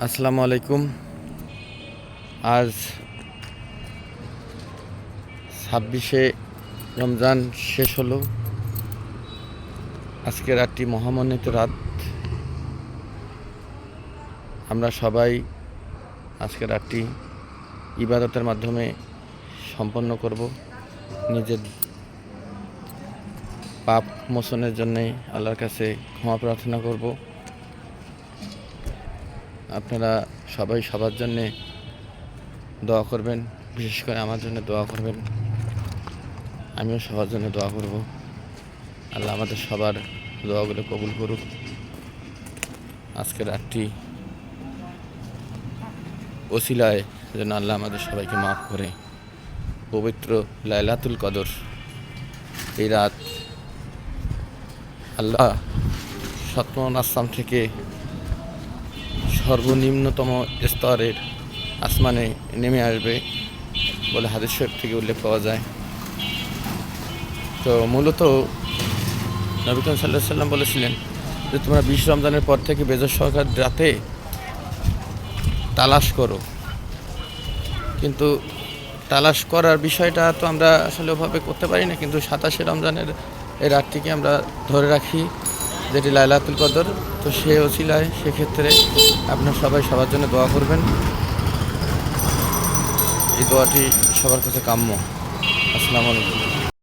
আসসালামু আলাইকুম। আজ 26শে রমজান শেষ হলো। আজকে রাতটি মহামন্বিত রাত। আমরা সবাই আজকে রাতটি ইবাদতের মাধ্যমে সম্পন্ন করব। নিজের পাপ মোচনের জন্যে আল্লাহর কাছে ক্ষমা প্রার্থনা করব। আপনারা সবাই সবার জন্যে দোয়া করবেন, বিশেষ করে আমার জন্য দোয়া করবেন। আমিও সবার জন্য দোয়া করব। আল্লাহ আমাদের সবার দোয়াগুলো কবুল করুক। আজকের রাতটি ওসিলায় যেন আল্লাহ আমাদের সবাইকে মাফ করে। পবিত্র লাইলাতুল কদর এই রাত আল্লাহ সপ্তম আসমান থেকে সর্বনিম্নতম স্তরের আসমানে নেমে আসবে বলে হাদিস শরীফ থেকে উল্লেখ পাওয়া যায়। তো মূলত নবী করিম সাল্লাল্লাহু আলাইহি সাল্লাম বলেছিলেন যে তোমরা 20 রমজানের পর থেকে বেজর সহকার রাতে তালাশ করো। কিন্তু তালাশ করার বিষয়টা তো আমরা আসলে ওভাবে করতে পারি না, কিন্তু 27শে রমজানের এই রাতটিকে আমরা ধরে রাখি যেটি লাইলাতুল কদর। তো সে ওসিলায় সেক্ষেত্রে আপনার সবাই সবার জন্য দোয়া করবেন। এই দোয়াটি সবার কাছে কাম্য। আসসালামু আলাইকুম।